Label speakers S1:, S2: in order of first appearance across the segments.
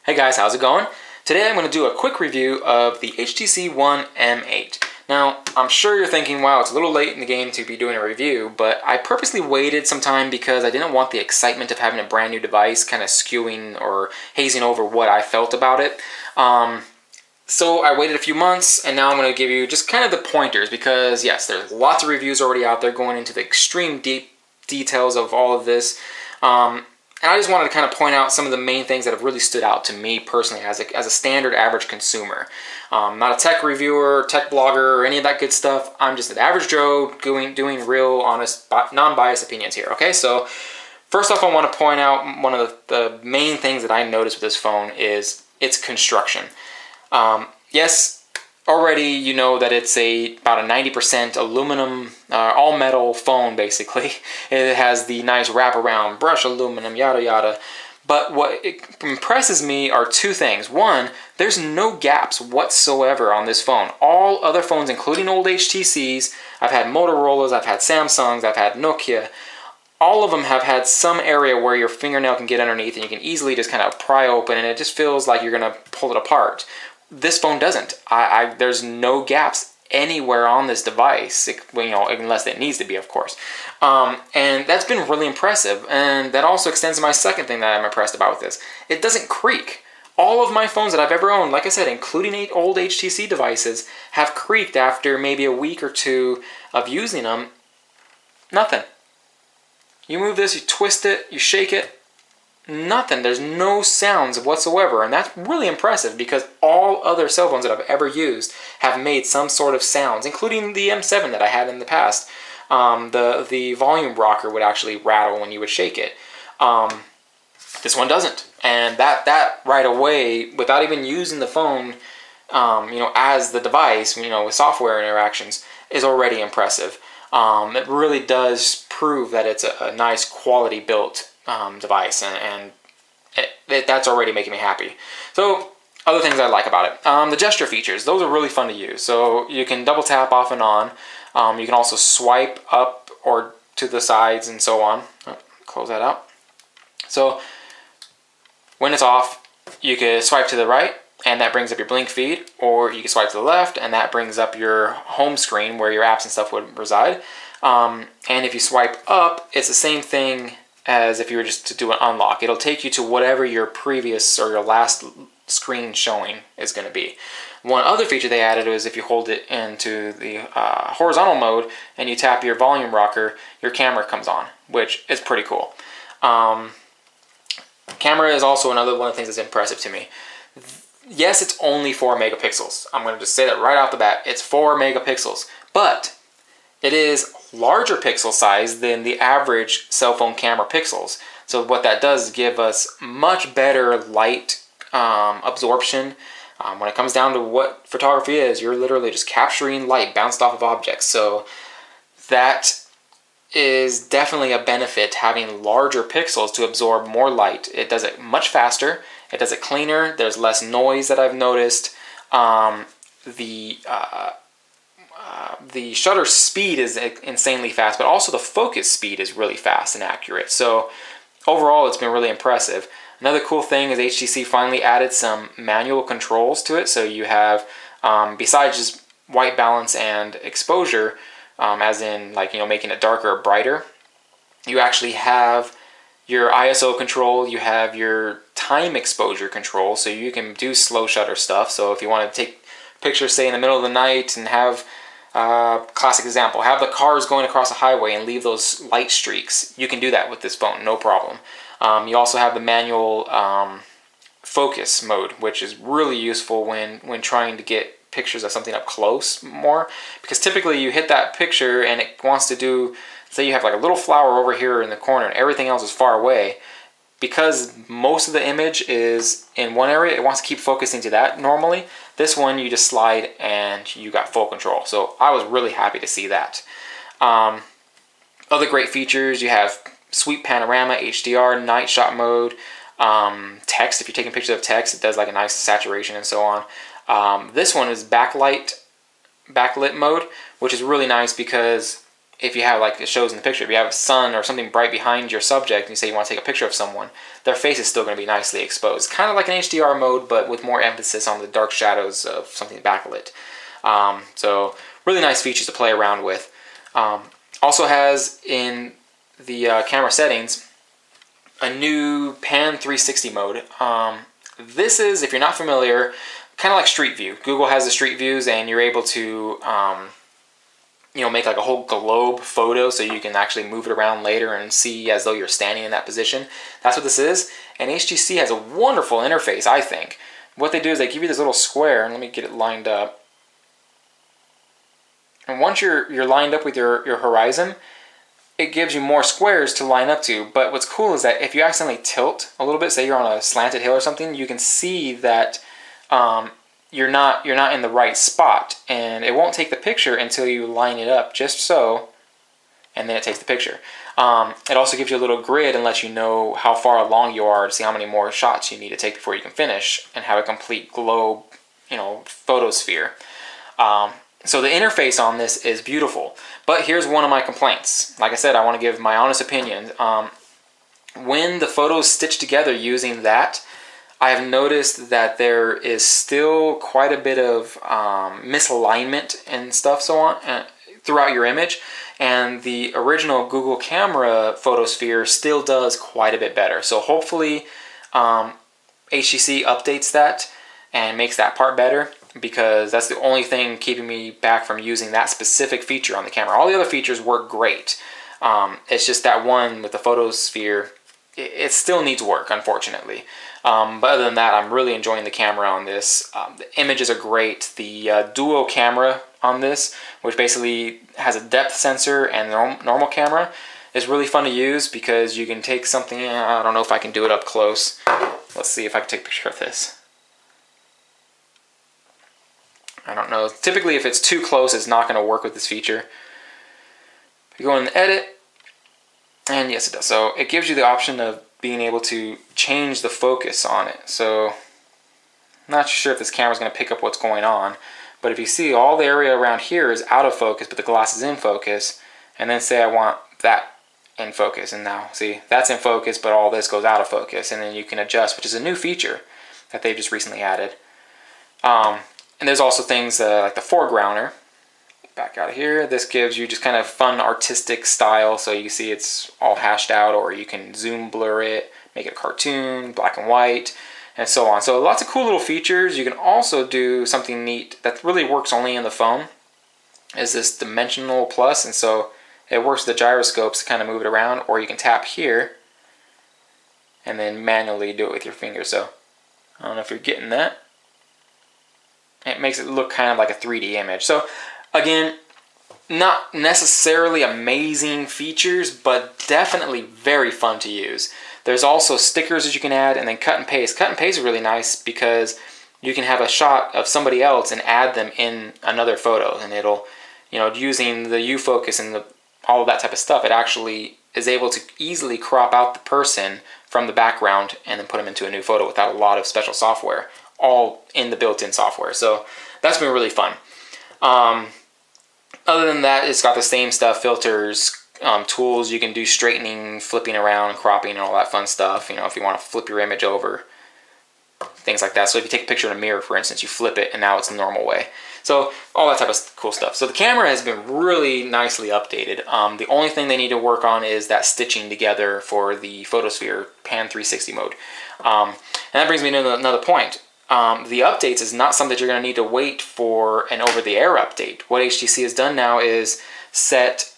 S1: Hey guys, how's it going? Today I'm going to do a quick review of the HTC One M8. Now, I'm sure you're thinking, wow, it's a little late in the game to be doing a review, but I purposely waited some time because I didn't want the excitement of having a brand new device kind of skewing or hazing over what I felt about it. So I waited a few months, and now I'm going to give you just kind of the pointers because, yes, there's lots of reviews already out there going into the extreme deep details of all of this. And I just wanted to kind of point out some of the main things that have really stood out to me personally as a standard average consumer. Not a tech reviewer, tech blogger, or any of that good stuff. I'm just an average Joe doing real, honest, non-biased opinions here, okay? So first off, I want to point out one of the main things that I noticed with this phone is its construction. Yes, already you know that it's about a 90% aluminum, all metal phone basically. It has the nice wraparound brush aluminum, yada yada. But what impresses me are two things. One, there's no gaps whatsoever on this phone. All other phones, including old HTCs, I've had Motorola's, I've had Samsung's, I've had Nokia. All of them have had some area where your fingernail can get underneath and you can easily just kind of pry open and it just feels like you're going to pull it apart. This phone doesn't. There's no gaps anywhere on this device, unless it needs to be, of course. And that's been really impressive. And that also extends to my second thing that I'm impressed about with this. It doesn't creak. All of my phones that I've ever owned, like I said, including old HTC devices, have creaked after maybe a week or two of using them. Nothing. You move this, you twist it, you shake it, nothing. There's no sounds whatsoever, and that's really impressive because all other cell phones that I've ever used have made some sort of sounds, including the M7 that I had in the past. The volume rocker would actually rattle when you would shake it. This one doesn't, and that right away, without even using the phone, as the device, with software interactions, is already impressive. It really does prove that it's a nice quality built device, and that's already making me happy. So other things I like about it, the gesture features, those are really fun to use. So you can double tap off and on. You can also swipe up or to the sides and so on. Close that out. So when it's off, you can swipe to the right and that brings up your blink feed, or you can swipe to the left and that brings up your home screen where your apps and stuff would reside. And if you swipe up, it's the same thing as if you were just to do an unlock. It'll take you to whatever your previous or your last screen showing is going to be. One other feature they added was if you hold it into the horizontal mode and you tap your volume rocker, your camera comes on, which is pretty cool. Camera is also another one of the things that's impressive to me. Yes, it's only 4 megapixels. I'm going to just say that right off the bat. It's 4 megapixels, but it is larger pixel size than the average cell phone camera pixels. So what that does is give us much better light absorption. When it comes down to what photography is, you're literally just capturing light bounced off of objects. So that is definitely a benefit, having larger pixels to absorb more light. It does it much faster. It does it cleaner. There's less noise that I've noticed. The shutter speed is insanely fast, but also the focus speed is really fast and accurate. So overall, it's been really impressive. Another cool thing is HTC finally added some manual controls to it. So you have, besides just white balance and exposure, as in making it darker or brighter, you actually have your ISO control, you have your time exposure control, so you can do slow shutter stuff. So if you want to take pictures, say in the middle of the night, and have classic example, have the cars going across a highway and leave those light streaks, you can do that with this phone, no problem. You also have the manual focus mode, which is really useful when trying to get pictures of something up close more, because typically you hit that picture and it wants to do, say you have like a little flower over here in the corner and everything else is far away. Because most of the image is in one area, it wants to keep focusing to that normally. This one, you just slide and you got full control. So I was really happy to see that. Other great features, you have sweep panorama, HDR, night shot mode, text. If you're taking pictures of text, it does like a nice saturation and so on. This one is backlit mode, which is really nice because if you have, like it shows in the picture, if you have sun or something bright behind your subject and you say you want to take a picture of someone, their face is still going to be nicely exposed. Kind of like an HDR mode, but with more emphasis on the dark shadows of something backlit. So really nice features to play around with. Also has in the camera settings a new Pan 360 mode. This is, if you're not familiar, kind of like Street View. Google has the Street Views, and you're able to make like a whole globe photo so you can actually move it around later and see as though you're standing in that position. That's what this is. And HTC has a wonderful interface, I think. What they do is they give you this little square, and let me get it lined up. And once you're lined up with your horizon, it gives you more squares to line up to. But what's cool is that if you accidentally tilt a little bit, say you're on a slanted hill or something, you can see that you're not in the right spot, and it won't take the picture until you line it up just so, and then it takes the picture. It also gives you a little grid and lets you know how far along you are to see how many more shots you need to take before you can finish and have a complete globe, photosphere. So the interface on this is beautiful, but here's one of my complaints. Like I said, I want to give my honest opinion. When the photos stitch together using that, I have noticed that there is still quite a bit of misalignment and stuff throughout your image, and the original Google camera photosphere still does quite a bit better. So hopefully HTC updates that and makes that part better, because that's the only thing keeping me back from using that specific feature on the camera. All the other features work great. It's just that one with the photosphere, it still needs work, unfortunately. But other than that, I'm really enjoying the camera on this. The images are great. The duo camera on this, which basically has a depth sensor and normal camera, is really fun to use because you can take something, I don't know if I can do it up close. Let's see if I can take a picture of this. I don't know. Typically, if it's too close, it's not going to work with this feature. You go in the edit, and yes, it does. So it gives you the option of being able to change the focus on it. So I'm not sure if this camera is going to pick up what's going on, but if you see, all the area around here is out of focus, but the glass is in focus, and then say I want that in focus, and now see, that's in focus, but all this goes out of focus, and then you can adjust, which is a new feature that they've just recently added. And there's also things like the foregrounder. Back out of here. This gives you just kind of fun artistic style, so you see it's all hashed out, or you can zoom blur it, make it a cartoon, black and white, and so on. So lots of cool little features. You can also do something neat that really works only in the phone, is this dimensional plus, and so it works with the gyroscopes to kind of move it around, or you can tap here and then manually do it with your finger. So I don't know if you're getting that. It makes it look kind of like a 3D image. So again, not necessarily amazing features, but definitely very fun to use. There's also stickers that you can add, and then cut and paste. Cut and paste is really nice because you can have a shot of somebody else and add them in another photo, and it'll, using the U focus and all of that type of stuff, it actually is able to easily crop out the person from the background and then put them into a new photo without a lot of special software, all in the built-in software. So that's been really fun. Other than that, it's got the same stuff, filters, tools. You can do straightening, flipping around, cropping, and all that fun stuff. If you want to flip your image over, things like that. So if you take a picture in a mirror, for instance, you flip it, and now it's the normal way. So all that type of cool stuff. So the camera has been really nicely updated. The only thing they need to work on is that stitching together for the photosphere Pan 360 mode. And that brings me to another point. The updates is not something that you're going to need to wait for an over-the-air update. What HTC has done now is set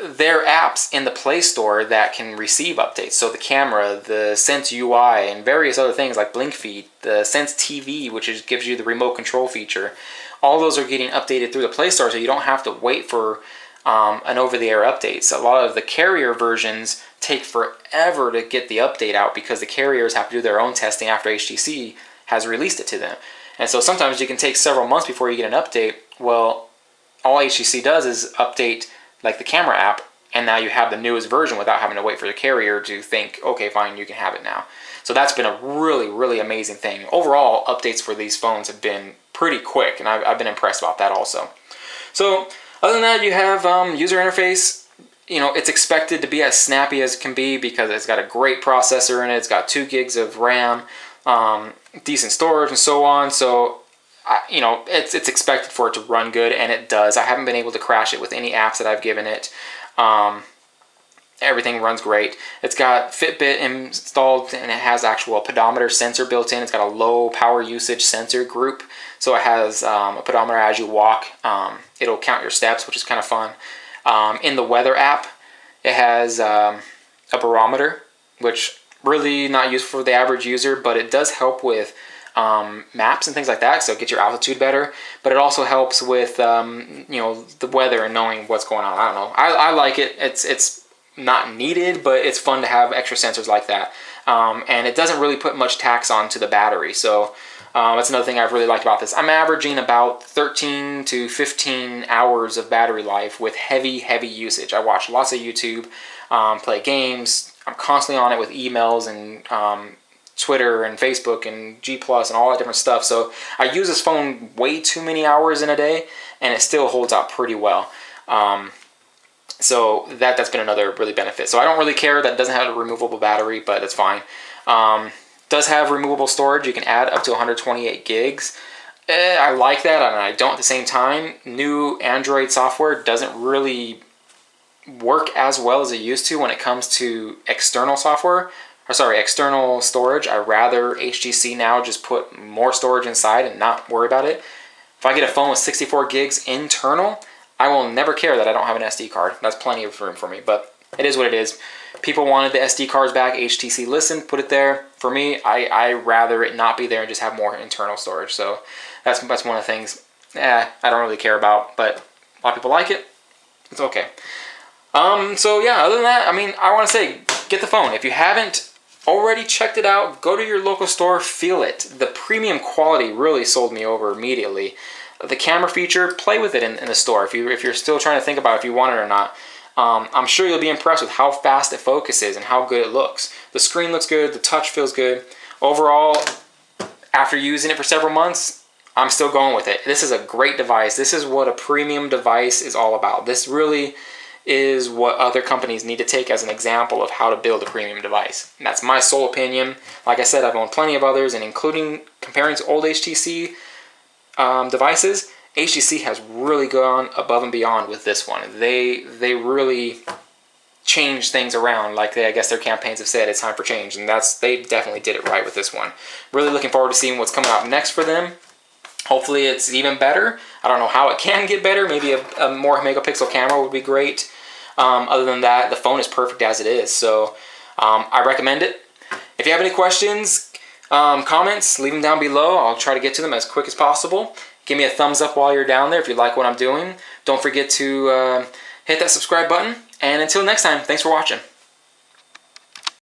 S1: their apps in the Play Store that can receive updates. So the camera, the Sense UI, and various other things like Blink Feed, the Sense TV, which gives you the remote control feature. All those are getting updated through the Play Store, so you don't have to wait for an over-the-air update. So a lot of the carrier versions take forever to get the update out because the carriers have to do their own testing after HTC has released it to them. And so sometimes you can take several months before you get an update. Well, all HTC does is update like the camera app, and now you have the newest version without having to wait for the carrier to think, okay, fine, you can have it now. So that's been a really, really amazing thing. Overall, updates for these phones have been pretty quick, and I've been impressed about that also. So Other than that, you have user interface. It's expected to be as snappy as it can be because it's got a great processor in it. It's got 2 gigs of RAM, decent storage, and so on. So, it's expected for it to run good, and it does. I haven't been able to crash it with any apps that I've given it. Everything runs great. It's got Fitbit installed, and it has actual pedometer sensor built in. It's got a low power usage sensor group, so it has a pedometer as you walk. It'll count your steps, which is kind of fun. In the weather app, it has a barometer, which really not useful for the average user, but it does help with maps and things like that, so get your altitude better. But it also helps with the weather and knowing what's going on. I don't know. I like it. It's not needed, but it's fun to have extra sensors like that. And it doesn't really put much tax onto the battery, so that's another thing I've really liked about this. I'm averaging about 13 to 15 hours of battery life with heavy usage. I watch lots of YouTube, play games. I'm constantly on it with emails and Twitter and Facebook and G Plus and all that different stuff. So I use this phone way too many hours in a day, and it still holds out pretty well. So that's been another really benefit. So I don't really care that it doesn't have a removable battery, but that's fine. Does have removable storage. You can add up to 128 gigs. I like that, and I don't at the same time. New Android software doesn't really work as well as it used to when it comes to external storage. I rather HTC now just put more storage inside and not worry about it. If I get a phone with 64 gigs internal, I will never care that I don't have an SD card. That's plenty of room for me, but it is what it is. People wanted the SD cards back. HTC listened, put it there. For me, I rather it not be there and just have more internal storage. So that's one of the things I don't really care about, but a lot of people like it. It's okay. So yeah, other than that, I want to say, get the phone. If you haven't already checked it out, go to your local store, feel it. The premium quality really sold me over immediately. The camera feature, play with it in the store if you're still trying to think about if you want it or not. I'm sure you'll be impressed with how fast it focuses and how good it looks. The screen looks good, the touch feels good. Overall, after using it for several months, I'm still going with it. This is a great device. This is what a premium device is all about. This really is what other companies need to take as an example of how to build a premium device. And that's my sole opinion. Like I said, I've owned plenty of others, and including comparing to old HTC devices, HTC has really gone above and beyond with this one. They really changed things around. Like I guess their campaigns have said, it's time for change, and they definitely did it right with this one. Really looking forward to seeing what's coming out next for them. Hopefully it's even better. I don't know how it can get better. Maybe a more megapixel camera would be great. Other than that, the phone is perfect as it is. So I recommend it. If you have any questions, comments, leave them down below. I'll try to get to them as quick as possible. Give me a thumbs up while you're down there if you like what I'm doing. Don't forget to hit that subscribe button. And until next time, thanks for watching.